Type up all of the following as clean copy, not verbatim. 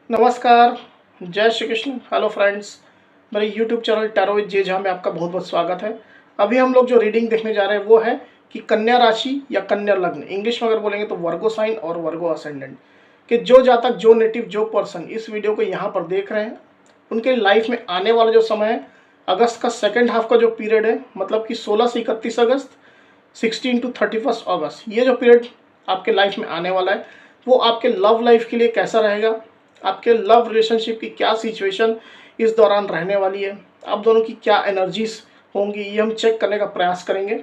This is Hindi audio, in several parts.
नमस्कार, जय श्री कृष्ण। हेलो फ्रेंड्स, मेरे YouTube channel tarot with J जहाँ में आपका बहुत बहुत स्वागत है। अभी हम लोग जो रीडिंग देखने जा रहे हैं वो है कि कन्या राशि या कन्या लग्न, इंग्लिश में अगर बोलेंगे तो वर्गो साइन और वर्गो असेंडेंट, कि जो जातक, जो नेटिव, जो पर्सन इस वीडियो को यहाँ पर देख रहे हैं उनके लाइफ में आने वाला जो समय है, अगस्त का सेकेंड हाफ का जो पीरियड है, मतलब कि 16 से 31 अगस्त, 16 टू 31 अगस्त, ये जो पीरियड आपके लाइफ में आने वाला है वो आपके लव लाइफ के लिए कैसा रहेगा, आपके लव रिलेशनशिप की क्या सिचुएशन इस दौरान रहने वाली है, आप दोनों की क्या एनर्जीज होंगी, ये हम चेक करने का प्रयास करेंगे।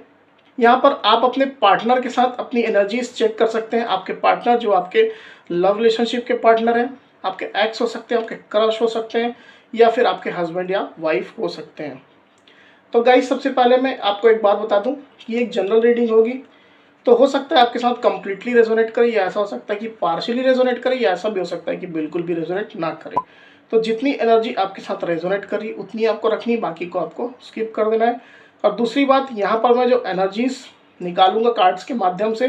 यहाँ पर आप अपने पार्टनर के साथ अपनी एनर्जीज चेक कर सकते हैं। आपके पार्टनर जो आपके लव रिलेशनशिप के पार्टनर हैं, आपके एक्स हो सकते हैं, आपके क्रश हो सकते हैं, या फिर आपके हस्बैंड या वाइफ हो सकते हैं। तो गाइस, सबसे पहले मैं आपको एक बात बता दूं कि ये एक जनरल रीडिंग होगी, तो हो सकता है आपके साथ कंप्लीटली रेजोनेट करे, या ऐसा हो सकता है कि पार्शियली रेजोनेट करे, या ऐसा भी हो सकता है कि बिल्कुल भी रेजोनेट ना करे। तो जितनी एनर्जी आपके साथ रेजोनेट करी उतनी आपको रखनी, बाकी को आपको स्किप कर देना है। और दूसरी बात, यहाँ पर मैं जो एनर्जीज निकालूंगा कार्ड्स के माध्यम से,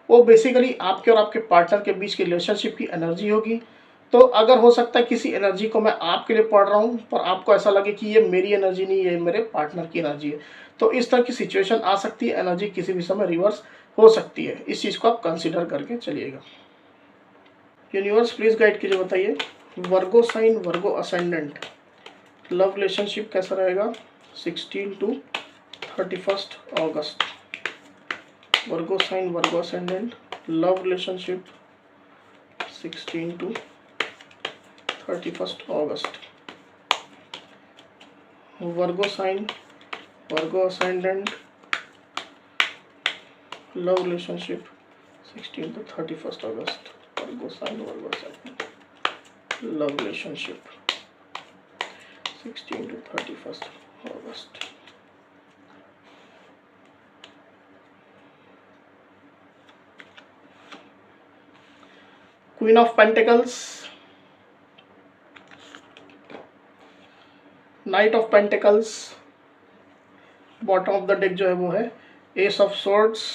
वो बेसिकली आपके और आपके पार्टनर के बीच की रिलेशनशिप की एनर्जी होगी। तो अगर हो सकता है किसी एनर्जी को मैं आपके लिए पढ़ रहा हूँ पर आपको ऐसा लगे कि ये मेरी एनर्जी नहीं, ये मेरे पार्टनर की एनर्जी है, तो इस तरह की सिचुएशन आ सकती है। एनर्जी किसी भी समय रिवर्स हो सकती है, इस चीज़ को आप कंसिडर करके चलिएगा। यूनिवर्स प्लीज गाइड कीजिए, बताइए Virgo sign, Virgo ascendant, love relationship कैसा रहेगा 16 टू 31 अगस्त। Virgo sign, Virgo ascendant, love relationship 16 to 31 अगस्त। Virgo sign, Virgo ascendant, love relationship 16 to 31 अगस्त। Virgo sign, Virgo ascendant, love relationship 16 to 31 अगस्त। Queen of pentacles, knight of pentacles, bottom of the deck जो है वो है एस ऑफ सोर्ड्स,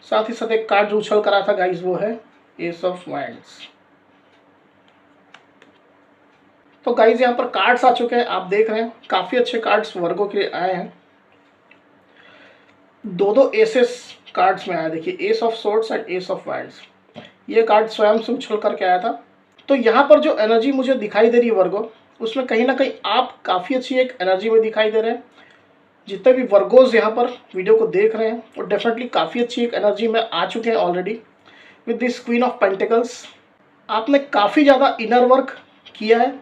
साथ ही साथ एक कार्ड जो उछल कर आया था गाइस वो है एस ऑफ वांड्स। तो गाइस यहाँ पर कार्ड्स आ चुके हैं, आप देख रहे हैं काफी अच्छे कार्ड्स वर्गो के लिए आए हैं। दो एसेस कार्ड्स में आया, देखिए S of swords and S of wands, ये कार्ड स्वयं से उछल करके आया था। तो यहाँ पर जो एनर्जी मुझे दिखाई दे रही है वर्गो, उसमें कहीं ना कहीं आप काफ़ी अच्छी एक एनर्जी में दिखाई दे रहे हैं। जितने भी वर्गोज यहाँ पर वीडियो को देख रहे हैं वो डेफिनेटली काफ़ी अच्छी एक एनर्जी में आ चुके हैं already with this queen of pentacles. आपने काफ़ी ज़्यादा इनर वर्क किया है,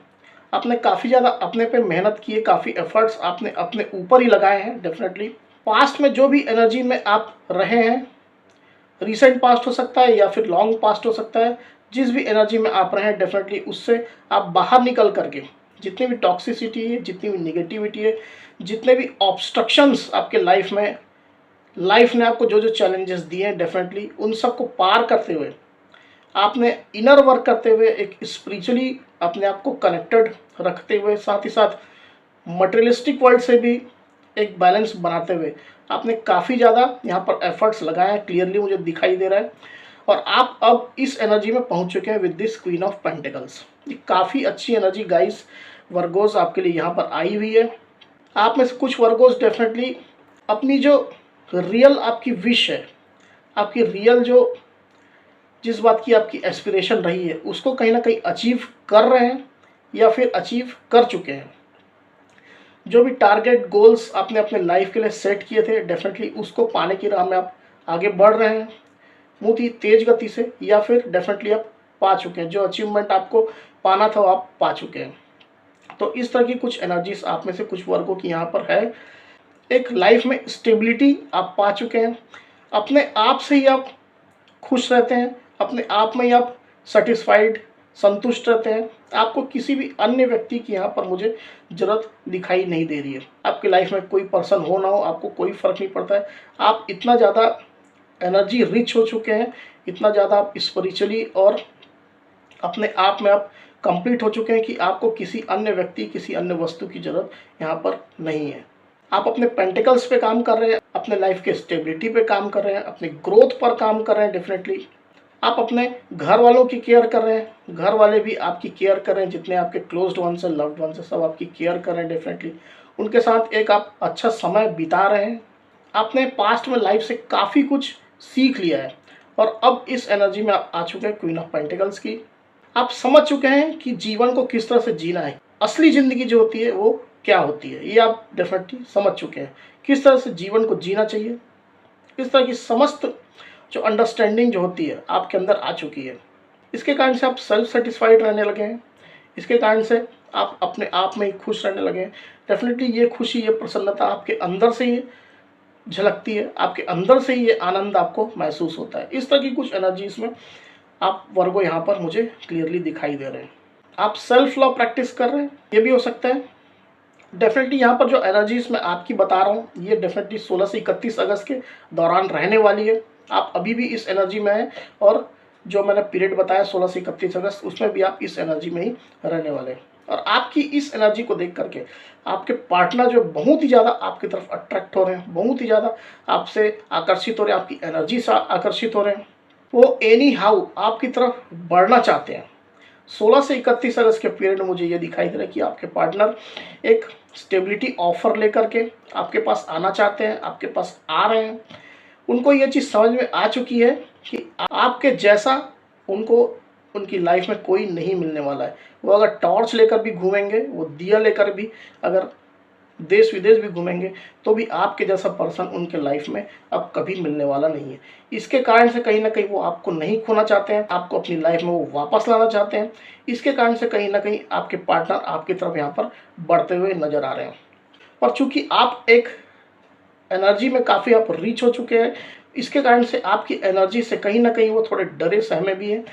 आपने काफ़ी ज़्यादा अपने पे मेहनत की है, काफ़ी एफर्ट्स आपने अपने ऊपर ही लगाए हैं। डेफिनेटली पास्ट में जो भी एनर्जी में आप रहे हैं, रिसेंट पास्ट हो सकता है या फिर लॉन्ग पास्ट हो सकता है, जिस भी एनर्जी में आप रहे हैं डेफिनेटली उससे आप बाहर निकल करके जितनी भी टॉक्सिसिटी है, जितनी भी निगेटिविटी है, जितने भी ऑब्स्ट्रक्शंस आपके लाइफ में, लाइफ ने आपको जो जो चैलेंजेस दिए हैं, डेफिनेटली उन सबको पार करते हुए, आपने इनर वर्क करते हुए, एक स्पिरिचुअली अपने आप को कनेक्टेड रखते हुए, साथ ही साथ मटेरियलिस्टिक वर्ल्ड से भी एक बैलेंस बनाते हुए आपने काफ़ी ज़्यादा यहाँ पर एफर्ट्स लगाए हैं, क्लियरली मुझे दिखाई दे रहा है। और आप अब इस एनर्जी में पहुँच चुके हैं with this queen of pentacles. ये काफ़ी अच्छी एनर्जी गाइस वर्गोज आपके लिए यहाँ पर आई हुई है। आप में से कुछ वर्गोज डेफिनेटली अपनी जो रियल आपकी विश है, आपकी रियल जो जिस बात की आपकी एस्पिरेशन रही है, उसको कहीं ना कहीं अचीव कर रहे हैं या फिर अचीव कर चुके हैं। जो भी टारगेट गोल्स आपने अपने लाइफ के लिए सेट किए थे, डेफिनेटली उसको पाने की राह में आप आगे बढ़ रहे हैं बहुत ही तेज गति से, या फिर डेफिनेटली आप पा चुके हैं। जो अचीवमेंट आपको पाना था वो आप पा चुके हैं। तो इस तरह की कुछ एनर्जीज आप में से कुछ वर्गों की यहाँ पर है। एक लाइफ में स्टेबिलिटी आप पा चुके हैं, अपने आप से ही आप खुश रहते हैं, अपने आप में ही आप सेटिस्फाइड, संतुष्ट रहते हैं। आपको किसी भी अन्य व्यक्ति की यहाँ पर मुझे ज़रूरत दिखाई नहीं दे रही है। आपकी लाइफ में कोई पर्सन हो ना हो, आपको कोई फ़र्क नहीं पड़ता है। आप इतना ज़्यादा एनर्जी रिच हो चुके हैं, इतना ज़्यादा आप स्पिरिचुअली और अपने आप में आप कंप्लीट हो चुके हैं कि आपको किसी अन्य व्यक्ति, किसी अन्य वस्तु की ज़रूरत यहाँ पर नहीं है। आप अपने पेंटिकल्स पे काम कर रहे हैं, अपने लाइफ के स्टेबिलिटी पे काम कर रहे हैं, अपने ग्रोथ पर काम कर रहे हैं। डेफिनेटली आप अपने घर वालों की केयर कर रहे हैं, घर वाले भी आपकी केयर कर रहे हैं, जितने आपके क्लोज्ड वंस हैं, लव्ड वंस हैं, सब आपकी केयर कर रहे हैं डेफिनेटली। उनके साथ एक आप अच्छा समय बिता रहे हैं। आपने पास्ट में लाइफ से काफ़ी कुछ सीख लिया है और अब इस एनर्जी में आप आ चुके हैं क्वीन ऑफ पेंटिकल्स की। आप समझ चुके हैं कि जीवन को किस तरह से जीना है, असली ज़िंदगी जो होती है वो क्या होती है, ये आप डेफिनेटली समझ चुके हैं। किस तरह से जीवन को जीना चाहिए, इस तरह की समस्त जो अंडरस्टैंडिंग जो होती है आपके अंदर आ चुकी है। इसके कारण से आप सेल्फ सेटिस्फाइड रहने लगे हैं। इसके कारण से आप अपने आप में ही खुश रहने लगे हैं। डेफिनेटली ये खुशी, ये प्रसन्नता आपके अंदर से ही झलकती है, आपके अंदर से ही ये आनंद आपको महसूस होता है। इस तरह की कुछ एनर्जीज में आप वर्गो यहाँ पर मुझे क्लियरली दिखाई दे रहे हैं। आप सेल्फ लव प्रैक्टिस कर रहे हैं, ये भी हो सकता है। डेफिनेटली यहाँ पर जो एनर्जीज मैं आपकी बता रहा हूँ ये डेफिनेटली 16 से 31 अगस्त के दौरान रहने वाली है। आप अभी भी इस एनर्जी में हैं और जो मैंने पीरियड बताया 16 से 31 अगस्त, उसमें भी आप इस एनर्जी में ही रहने वाले हैं। और आपकी इस एनर्जी को देख करके आपके पार्टनर जो बहुत ही ज़्यादा आपकी तरफ अट्रैक्ट हो रहे हैं, बहुत ही ज़्यादा आपसे आकर्षित हो रहे हैं, आपकी एनर्जी से आकर्षित हो रहे हैं। वो एनी हाउ आपकी तरफ बढ़ना चाहते हैं। 16 से 31 अगस्त के पीरियड में मुझे ये दिखाई दे रहा है कि आपके पार्टनर एक स्टेबिलिटी ऑफर लेकर के आपके पास आना चाहते हैं, आपके पास आ रहे हैं। उनको ये चीज़ समझ में आ चुकी है कि आपके जैसा उनको उनकी लाइफ में कोई नहीं मिलने वाला है। वो अगर टॉर्च लेकर भी घूमेंगे, वो दिया लेकर भी अगर देश विदेश भी घूमेंगे, तो भी आपके जैसा पर्सन उनके लाइफ में अब कभी मिलने वाला नहीं है। इसके कारण से कहीं ना कहीं वो आपको नहीं खोना चाहते हैं, आपको अपनी लाइफ में वो वापस लाना चाहते हैं। इसके कारण से कहीं ना कहीं आपके पार्टनर आपकी तरफ यहाँ पर बढ़ते हुए नजर आ रहे हैं। और चूंकि आप एक एनर्जी में काफ़ी आप रीच हो चुके हैं, इसके कारण से आपकी एनर्जी से कहीं ना कहीं वो थोड़े डरे सहमे भी हैं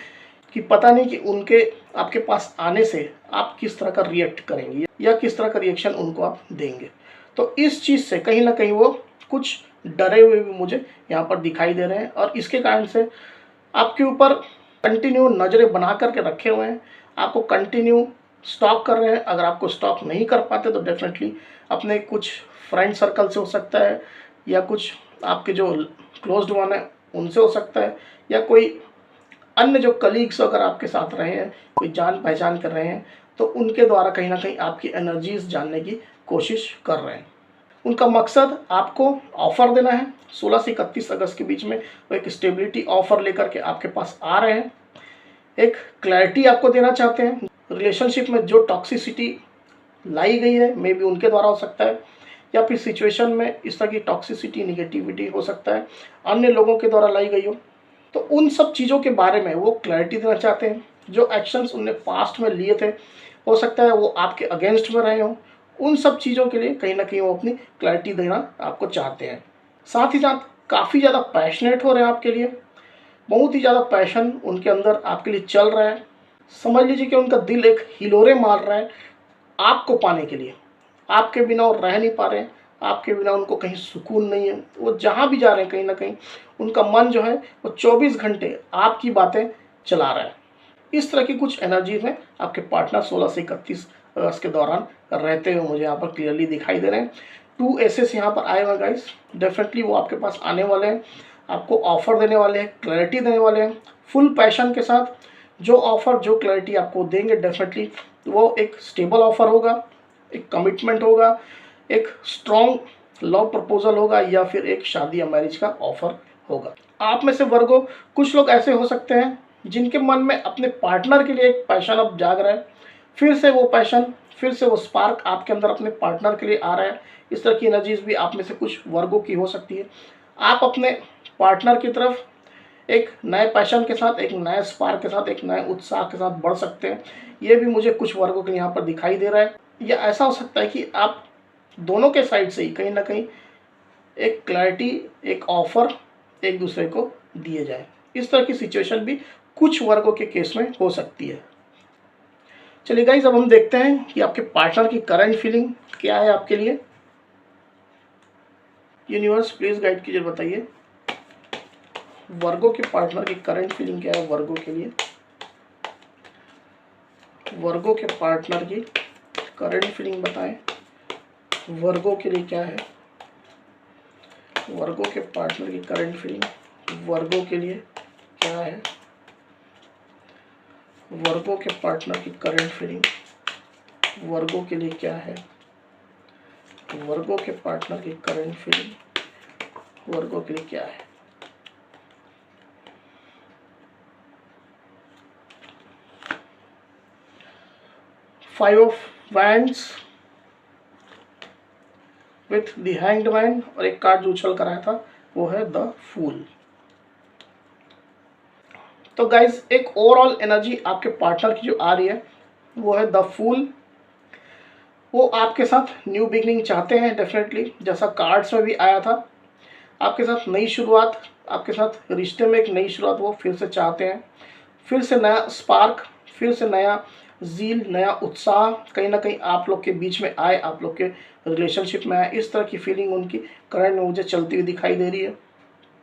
कि पता नहीं कि उनके आपके पास आने से आप किस तरह का रिएक्ट करेंगे या किस तरह का रिएक्शन उनको आप देंगे। तो इस चीज़ से कहीं ना कहीं वो कुछ डरे हुए भी मुझे यहाँ पर दिखाई दे रहे हैं और इसके कारण से आपके ऊपर कंटिन्यू नज़रें बना करके रखे हुए हैं, आपको कंटिन्यू स्टॉक कर रहे हैं। अगर आपको स्टॉक नहीं कर पाते तो डेफिनेटली अपने कुछ फ्रेंड सर्कल से हो सकता है या कुछ आपके जो क्लोज्ड वन है उनसे हो सकता है, या कोई अन्य जो कलीग्स अगर आपके साथ रहे हैं, कोई जान पहचान कर रहे हैं, तो उनके द्वारा कहीं ना कहीं आपकी एनर्जीज जानने की कोशिश कर रहे हैं। उनका मकसद आपको ऑफ़र देना है। 16 से 31 अगस्त के बीच में वो एक स्टेबिलिटी ऑफ़र लेकर के आपके पास आ रहे हैं, एक क्लैरिटी आपको देना चाहते हैं। रिलेशनशिप में जो टॉक्सिसिटी लाई गई है, मे बी उनके द्वारा हो सकता है, या फिर सिचुएशन में इस तरह की टॉक्सिसिटी, निगेटिविटी हो सकता है अन्य लोगों के द्वारा लाई गई हो। तो उन सब चीज़ों के बारे में वो क्लैरिटी देना चाहते हैं। जो एक्शंस उनने पास्ट में लिए थे, हो सकता है वो आपके अगेंस्ट में रहे हों, उन सब चीज़ों के लिए कहीं ना कहीं वो अपनी क्लैरिटी देना आपको चाहते हैं। साथ ही साथ काफ़ी ज़्यादा पैशनेट हो रहे हैं आपके लिए, बहुत ही ज़्यादा पैशन उनके अंदर आपके लिए चल रहा है। समझ लीजिए कि उनका दिल एक हिलोरे मार रहा है आपको पाने के लिए। आपके बिना वो रह नहीं पा रहे हैं, आपके बिना उनको कहीं सुकून नहीं है। वो जहाँ भी जा रहे हैं कहीं ना कहीं उनका मन जो है वो 24 घंटे आपकी बातें चला रहा है। इस तरह की कुछ एनर्जीज में आपके पार्टनर 16 से 31 अगस्त के दौरान रहते हुए मुझे यहाँ पर क्लियरली दिखाई दे रहे हैं। 2 एसेस यहाँ पर आए हुए गाइस, डेफिनेटली वो आपके पास आने वाले हैं, आपको ऑफर देने वाले हैं, क्लैरिटी देने वाले हैं फुल पैशन के साथ। जो ऑफर, जो क्लैरिटी आपको देंगे डेफिनेटली वो एक स्टेबल ऑफर होगा, एक कमिटमेंट होगा, एक स्ट्रॉन्ग लव प्रपोजल होगा, या फिर एक शादी या मैरिज का ऑफर होगा। आप में से वर्गो कुछ लोग ऐसे हो सकते हैं जिनके मन में अपने पार्टनर के लिए एक पैशन अब जाग रहा है, फिर से वो पैशन, फिर से वो स्पार्क आपके अंदर अपने पार्टनर के लिए आ रहा है। इस तरह की एनर्जीज भी आप में से कुछ वर्गों की हो सकती है। आप अपने पार्टनर की तरफ एक नए पैशन के साथ, एक नए स्पार्क के साथ, एक नए उत्साह के साथ बढ़ सकते हैं। ये भी मुझे कुछ वर्गों के यहाँ पर दिखाई दे रहा है। या ऐसा हो सकता है कि आप दोनों के साइड से ही कहीं ना कहीं एक क्लैरिटी, एक ऑफर एक दूसरे को दिए जाए। इस तरह की सिचुएशन भी कुछ वर्गों के केस में हो सकती है। चलिए गाइस, अब हम देखते हैं कि आपके पार्टनर की करंट फीलिंग क्या है आपके लिए। यूनिवर्स प्लीज गाइड कीजिए, बताइए वर्गों के पार्टनर की करंट फीलिंग क्या है वर्गों के लिए। वर्गों के पार्टनर की करंट फीलिंग बताएं, वर्गों के लिए क्या है। वर्गों के पार्टनर की करंट फीलिंग वर्गों के लिए क्या है। वर्गों के पार्टनर की करंट फीलिंग वर्गों के लिए क्या है, वर्गों के पार्टनर की करंट फीलिंग वर्गों के लिए क्या है। Five of wands with the hanged man, और एक कार्ड जो उछल कर आया था वो है द फूल। तो गाइज एक ओवरऑल एनर्जी आपके पार्टनर की जो आ रही है वो है द फूल। वो आपके साथ न्यू बिगनिंग चाहते हैं डेफिनेटली, जैसा कार्ड्स में भी आया था। आपके साथ नई शुरुआत, आपके साथ रिश्ते में एक नई शुरुआत वो फिर से चाहते हैं, फिर से नया स्पार्क, फिर से नया जील, नया उत्साह कहीं ना कहीं आप लोग के बीच में आए, आप लोग के रिलेशनशिप में आए। इस तरह की फीलिंग उनकी करंट में मुझे चलती हुई दिखाई दे रही है।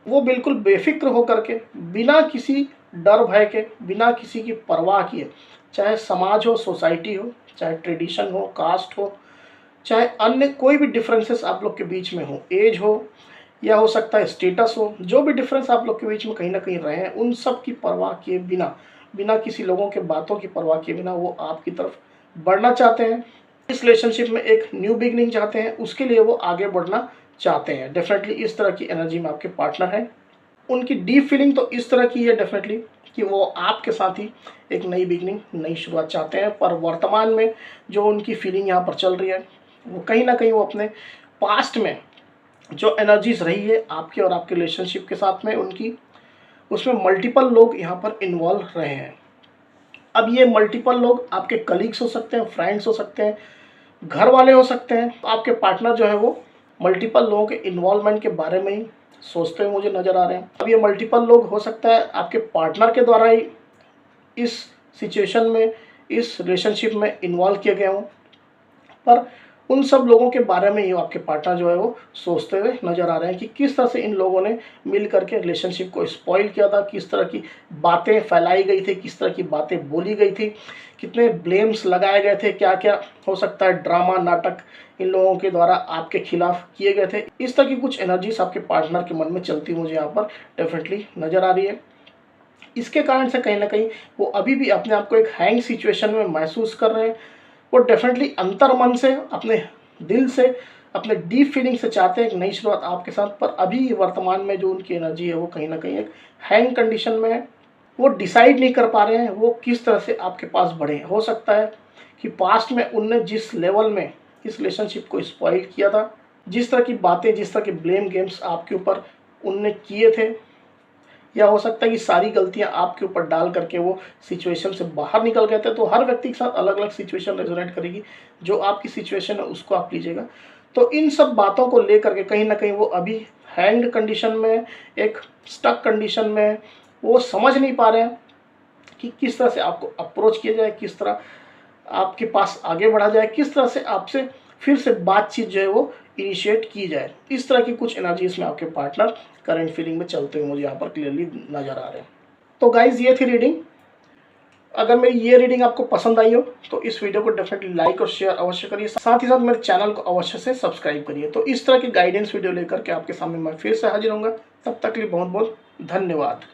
वो बिल्कुल बेफिक्र होकर के, बिना किसी डर भय के, बिना किसी की परवाह किए, चाहे समाज हो, सोसाइटी हो, चाहे ट्रेडिशन हो, कास्ट हो, चाहे अन्य कोई भी डिफरेंसेस आप लोग के बीच में हो, एज हो या हो सकता है स्टेटस हो, जो भी डिफरेंस आप लोग के बीच में कहीं ना कहीं रहे हैं, उन सब की परवाह किए बिना, बिना किसी लोगों के बातों की परवाह किए बिना वो आपकी तरफ बढ़ना चाहते हैं। इस रिलेशनशिप में एक न्यू बिगनिंग चाहते हैं, उसके लिए वो आगे बढ़ना चाहते हैं। डेफिनेटली इस तरह की एनर्जी में आपके पार्टनर हैं। उनकी डीप फीलिंग तो इस तरह की है डेफिनेटली कि वो आपके साथ ही एक नई बिगनिंग, नई शुरुआत चाहते हैं। पर वर्तमान में जो उनकी फीलिंग यहाँ पर चल रही है वो कहीं ना कहीं वो अपने पास्ट में जो एनर्जीज रही है आपके और आपके रिलेशनशिप के साथ में उनकी, उसमें मल्टीपल लोग यहाँ पर इन्वॉल्व रहे हैं। अब ये मल्टीपल लोग आपके कलीग्स हो सकते हैं, फ्रेंड्स हो सकते हैं, घर वाले हो सकते हैं। आपके पार्टनर जो है वो मल्टीपल लोगों के इन्वॉल्वमेंट के बारे में ही सोचते हुए मुझे नज़र आ रहे हैं। अब ये मल्टीपल लोग हो सकता है आपके पार्टनर के द्वारा ही इस सिचुएशन में, इस रिलेशनशिप में इन्वॉल्व किए गए हों, पर उन सब लोगों के बारे में ही आपके पार्टनर जो है वो सोचते हुए नज़र आ रहे हैं कि किस तरह से इन लोगों ने मिल करके रिलेशनशिप को स्पॉइल किया था, किस तरह की बातें फैलाई गई थी, किस तरह की बातें बोली गई थी, कितने ब्लेम्स लगाए गए थे, क्या क्या हो सकता है ड्रामा नाटक इन लोगों के द्वारा आपके खिलाफ किए गए थे। इस तरह की कुछ एनर्जीज आपके पार्टनर के मन में चलती मुझे यहाँ पर डेफिनेटली नज़र आ रही है। इसके कारण से कहीं ना कहीं वो अभी भी अपने आप को एक हैंग सिचुएशन में महसूस कर रहे हैं। वो डेफिनेटली अंतर मन से, अपने दिल से, अपने डीप फीलिंग से चाहते हैं एक नई शुरुआत आपके साथ, पर अभी वर्तमान में जो उनकी एनर्जी है वो कहीं ना कहीं एक हैंग कंडीशन में है। वो डिसाइड नहीं कर पा रहे हैं वो किस तरह से आपके पास बढ़े। हो सकता है कि पास्ट में उनने जिस लेवल में इस रिलेशनशिप को स्पॉइल किया था, जिस तरह की बातें, जिस तरह के ब्लेम गेम्स आपके ऊपर उनने किए थे, या हो सकता है कि सारी गलतियां आपके ऊपर डाल करके वो सिचुएशन से बाहर निकल गए थे। तो हर व्यक्ति के साथ अलग अलग सिचुएशन रेजोनेट करेगी, जो आपकी सिचुएशन है उसको आप लीजिएगा। तो इन सब बातों को लेकर के कहीं ना कहीं वो अभी हैंग्ड कंडीशन में, एक स्टक कंडीशन में, वो समझ नहीं पा रहे हैं कि किस तरह से आपको अप्रोच किया जाए, किस तरह आपके पास आगे बढ़ा जाए, किस तरह से आपसे फिर से बातचीत जो है वो इनिशिएट की जाए। इस तरह की कुछ एनर्जी इसमें आपके पार्टनर करंट फीलिंग में चलते हुए मुझे यहाँ पर क्लियरली नज़र आ रहे हैं। तो गाइज ये थी रीडिंग। अगर मेरी ये रीडिंग आपको पसंद आई हो तो इस वीडियो को डेफिनेटली लाइक और शेयर अवश्य करिए, साथ ही साथ मेरे चैनल को अवश्य से सब्सक्राइब करिए। तो इस तरह की गाइडेंस वीडियो लेकर के आपके सामने मैं फिर से हाजिर होऊंगा। तब तक के लिए बहुत बहुत धन्यवाद।